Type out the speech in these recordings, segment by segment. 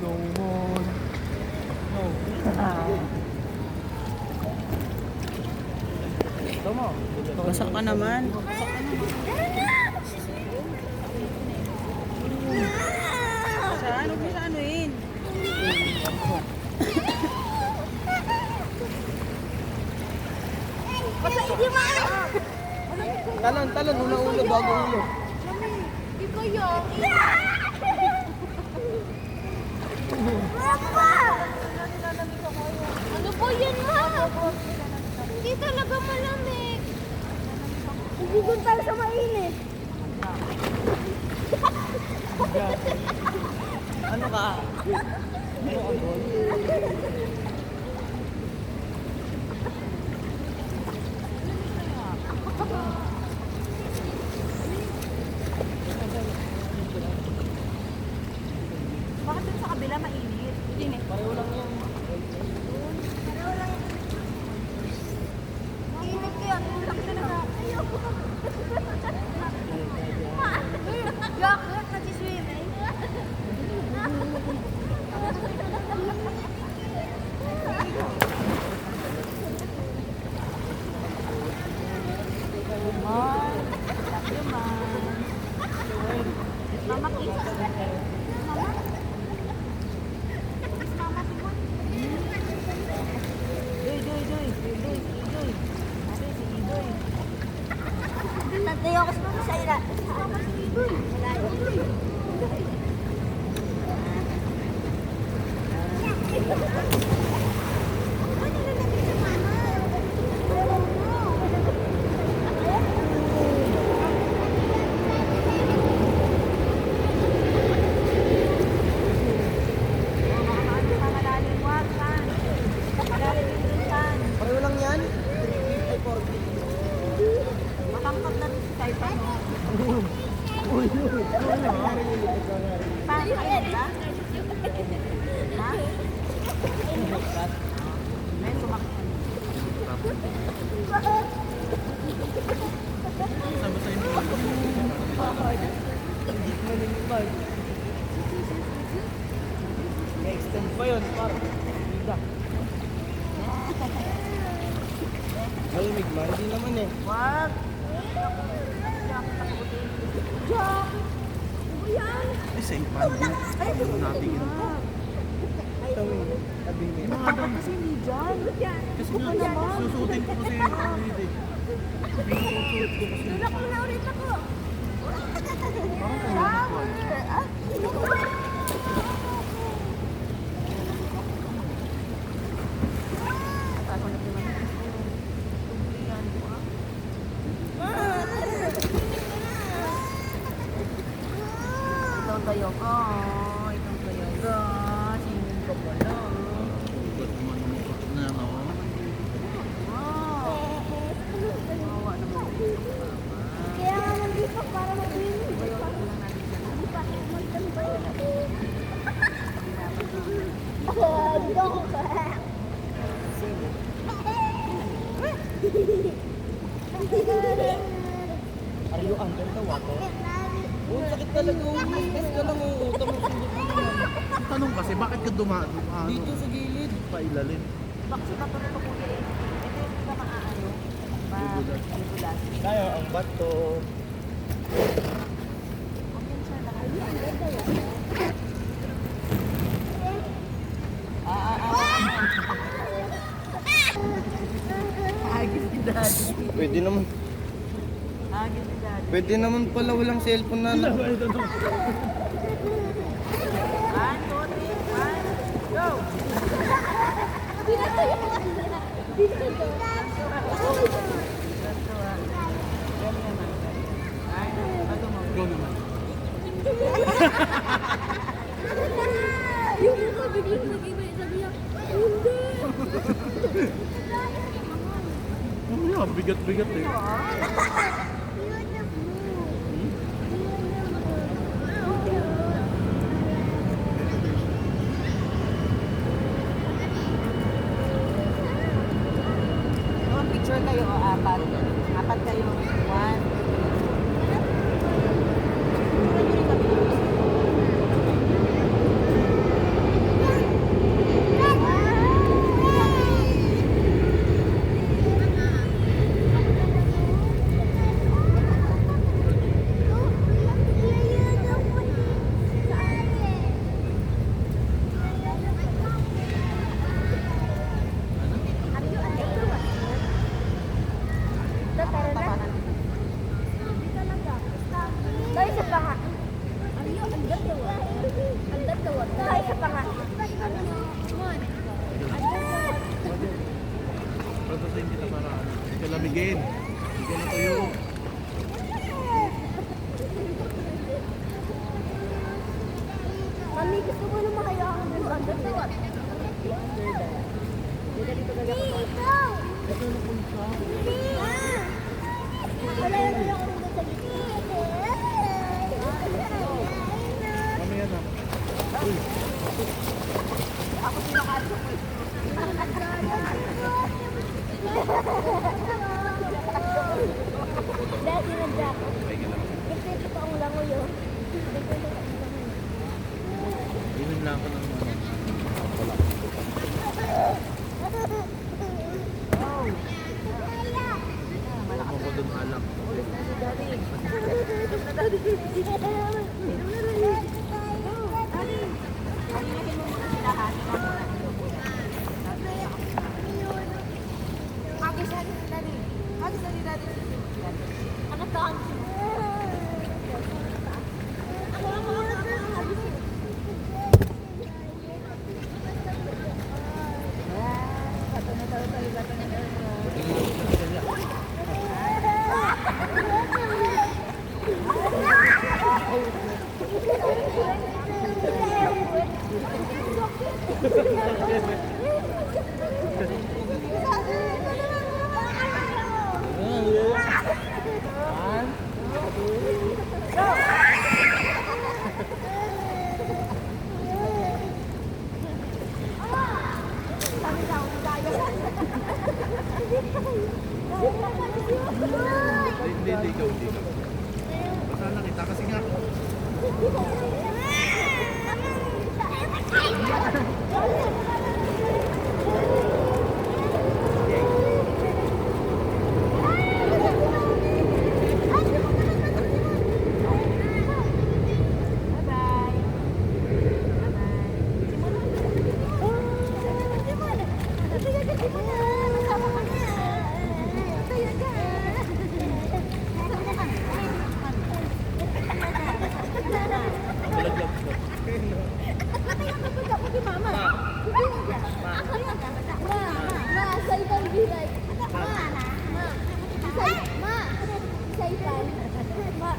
No more. No. Tama. Basa ka naman. Saan? Huwag mo sa anuin. Basta hindi Talon, talon. Una-una bago ulo. Hindi ko yung... Papa! Ano po yan, ma? Hindi talaga malamig. Hindi doon tayo sa mainit. Ano ka? Ano ka, Bol? Bakit dun sa kabila mainit? Hindi eh. Pareho lang yan. Pareho lang yan. Init kaya. Tulak na na. Ayoko. Yak nagsiswimming. Mama kiss. Nantay ako sa mga saira. Malayo. Pareho lang yan? Matangkad na rin si Taipan, no? Paano kayo ba? Ha? May sumakit. Extend pa yun, parang. Hindi. Malamig ba? Hindi naman eh. Wag! Jack! Ano yan? Ay, sa ipan din. Ano natin yun? Tabi mo yun. Kasi hindi dyan. Kasi nga, susutin ko kasi yung ano yun eh. Susuot ko kasi. Tulak mo na ulit ako. Itong tayo ko. Itong tayo ko. Singin ko pala. Ba't naman na ano? Mawa naman. Kaya nga nandito para mabinig. Hindi pa magtambay. Joke. Are you under the water? Oh, sakit talaga. Mas ka lang oh. Utang mo sundot mo naman. Ang tanong kasi, bakit ka dumaan? Dito sa gilid. Pailalim. Bakit ba ito ko eh? Ito yung hindi ka maaano. Mabubulas. Tayo ang bato. Okay, sir. Agis si daddy. Pwede naman. Agis si daddy. Pwede naman pala walang cellphone na lang. 1, 2, 3, 1, go! Pinatayo mo. Dito. Go naman. Yung mga biglang nag-iba. Sabi niya, hindi. Ano yan? Bigat-bigat eh. Picture kayo o apat? Apat kayo. 1, Again. Again na tayo. Mami, gusto mo na makayaan mo ang dalawa. Ikaw! Hindi! Wala naman ako nung sa Mamaya na. Uy. Ako pinakaso ko. Dahil sinadya ko. Pahinga lang. Kasi ito pa ang langoy yun. Inom lang ako ng wala. Wala mo ko doon alak. Ulit na si Daddy. Paginatin mo muna sila ha. Agis na ni Daddy. Agis na ni Daddy. Ano to? Hindi, ikaw. Basta lang kita kasi nga.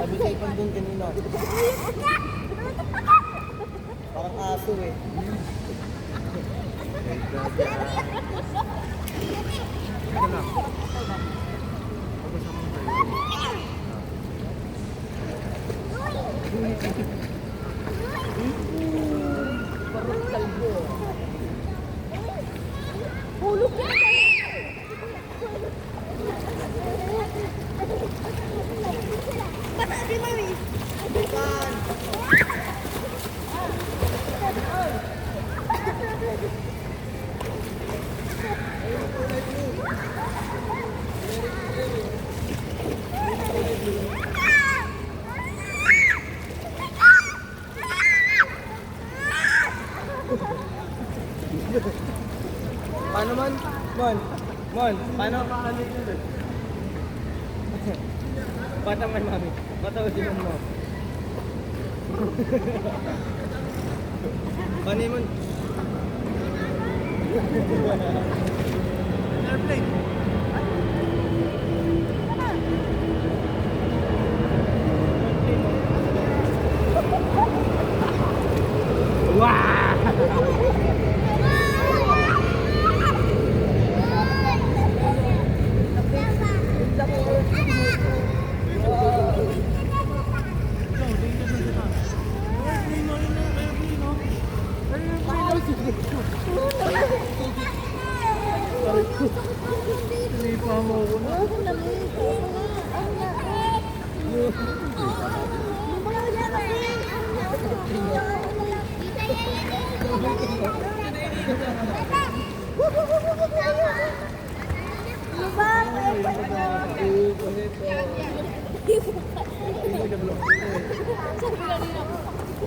Sabi sa ipan doon kanina. Parang aso eh. Ito lang. Tapos ako tayo. Parang kalbo. Hulog yan! Di mami! Bukan! Paano man? Mon, paano? Bata man mami. Bata din mo. Paano man? Airplane. Sinipa mo ko na.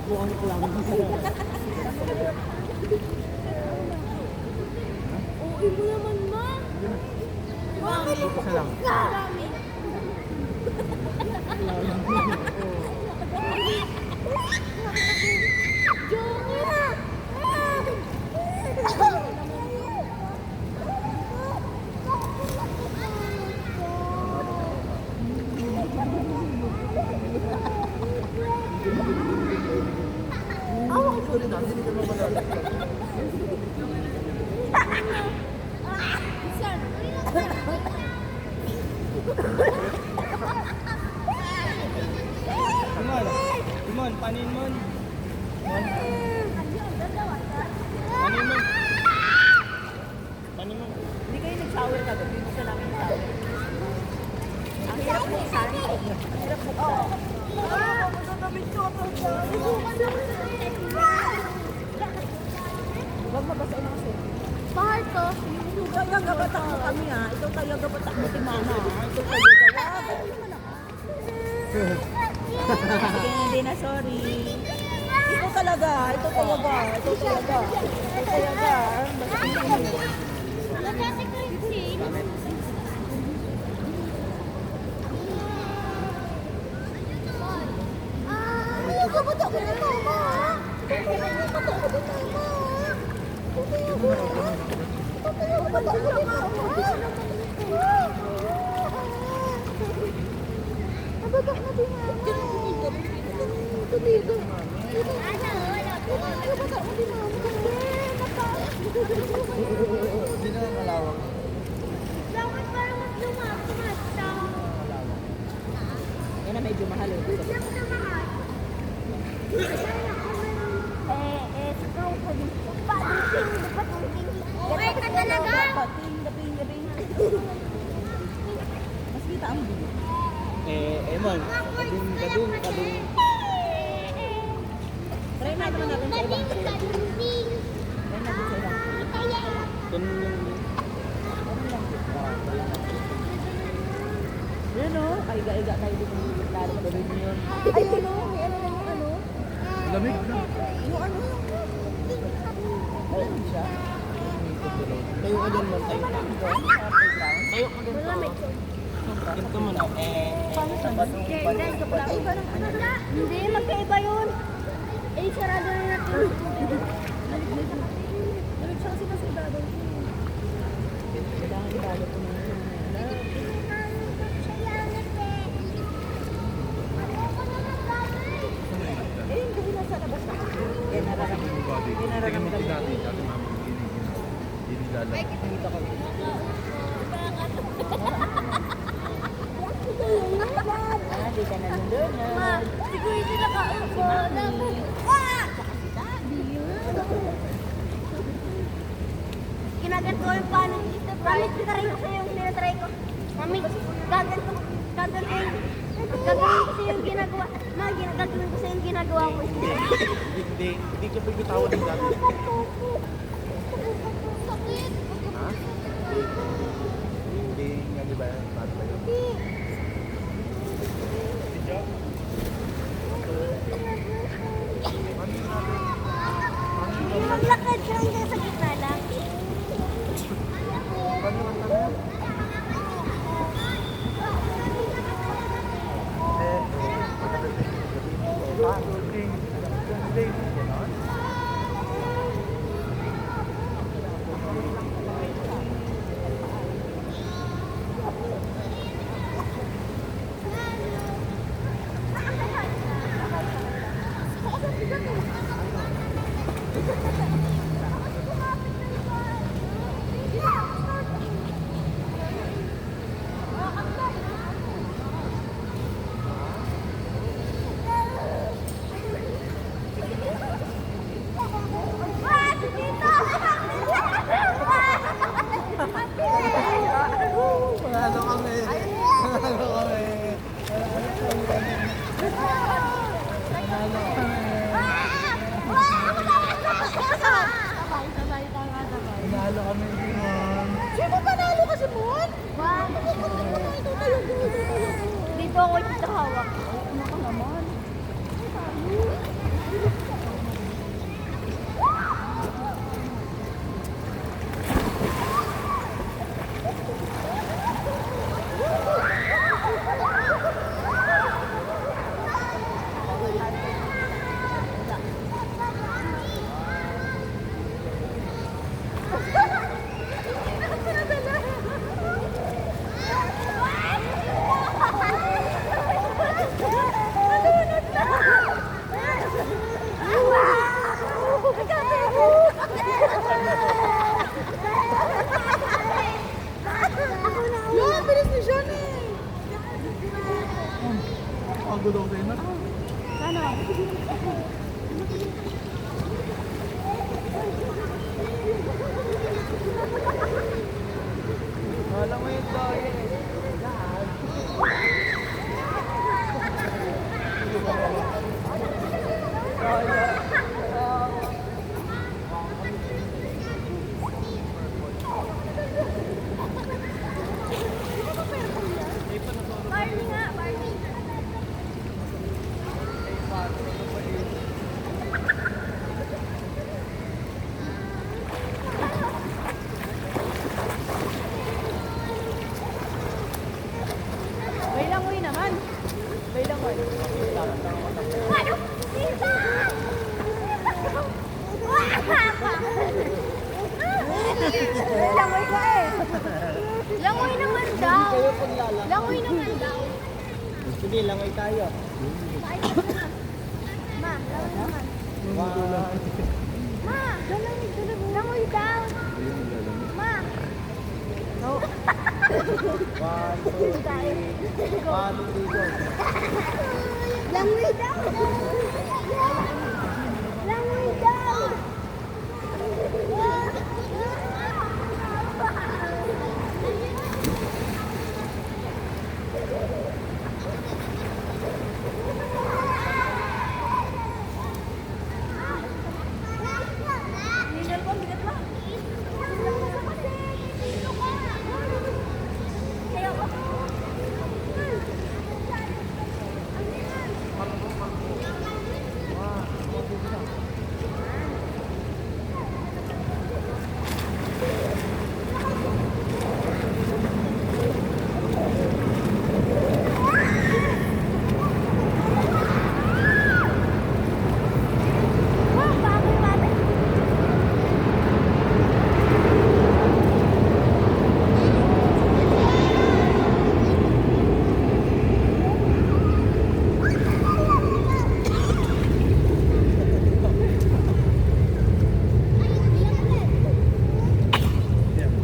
Bukan ko lang. Uwi mo naman, ma. Bakit? Isa lang. malapit. Timon, Timon, panin mo. Panin mo. Panin mo. Hindi kayo nag-shower ka doon. Dito sa namin shower. Ang hirap buksan. Ang hirap buksan. Huwag mabasain ako sa'yo. Mahal to. Ito kaya gabatak mo kami ha. Ito kaya gabatak mo si Mama. Ito kaya gabatak. Sige hindi na, sorry. Ito talaga. Ito talaga. Ito talaga. Ito talaga. Nagkasi ko yung sin. Ayaw ka ba ito? Ayaw ka ba? Ayaw ka ba ito? Nabagak na din mama. Ito dito. Hindi na malawak. Dapat parang mas lumakas. Yan na medyo mahal. Strong ko din. Okay ka talaga? Pating, gabing. Mas kita ang bulo. Emon. Kadung. Try natin sa ibang. Try natin sa ibang. Ganun yung... Yun o. Ay, iga kayo dito. Lalo ka rin yun. Ayun o. May ano lang yung ano. Lamig na. Yung ano. Ayun siya. Tayo ka dun mo, tayo ka. Tayo ka dun mo. Ganito mo na. Ay, parang ano na? Hindi, magkaiba yun. Eh, sarado na natin. Lamig siya kasi kasi ibado. Kailangan ibado ko na yun. Eh, yung gabi nasa labas na. Eh, nararamdaman. Eh, nararamdaman. Dati mami ginigala. Dito kami. Ah, di ka nalulunod. Siguro hindi nakaupo. Kinagat ko yung paano. Mami, try ko sa'yo yung tinatry ko. Mami, gagawin ko sa'yo yung ginagawa. Ma, gagawin ko sa'yo yung ginagawa mo. Hindi ka pagkatawa ng dati. Sakit. Ha? Hindi nga di ba? Bad ba yun? Maglakad siya hanggang sa gitna lang. Panalo kami. Panalo kami. Panalo kami, Timon. Sino panalo kasi mo? Dito ako yung hawak. Ano ka naman? Langoy ka eh. Langoy naman daw. Kayo paglalak. Langoy naman daw. Sige, langoy tayo. Ma, langoy naman. Wow. Ma, langoy daw. Ma. One, two, three. One, two, three, go. Langoy daw. Langoy daw. Ninal ko, bigat mo.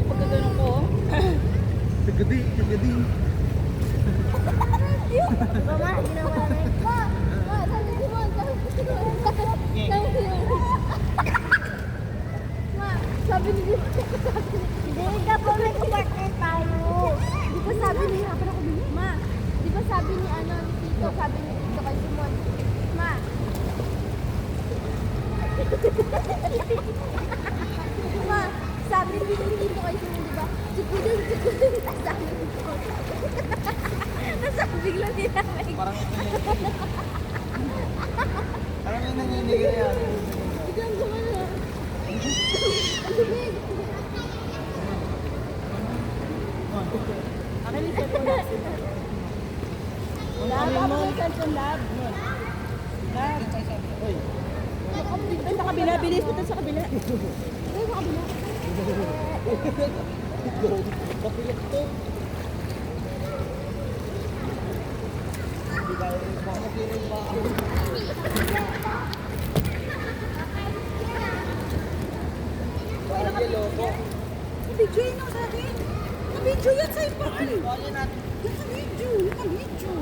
Pagkaganon ko, Tigadi, tigadi. Mama, ginawa namin. Ma, sabi si Mon, sabi si Mon. Ma, sabi ni Mon. Hindi, dapat may partner tayo. Di ba sabi ni, Ma, di ba sabi ni ano, ni Tito, sabi ni Tito kay Simon. Ma. Ma, sabi ni Tito kay Simon, di ba? Sikudin, sabi ni Tito. Nasaan bigla nila may Parang parang may nanginigay yan. biglang gumana. Ang lumig. akin yung cellphone lab. Lab, ako yung cellphone lab. Lab. Uy, Doon sa kabila, bilis mo doon sa kabila. Ay, sa kabila. kapilit to. Hindi kaya rin pa makirin pa ako. Parang yelo ko. Video yun ako sa akin. Na-video yan sa iba. Kaya natin. Yan sa video. Yan sa video.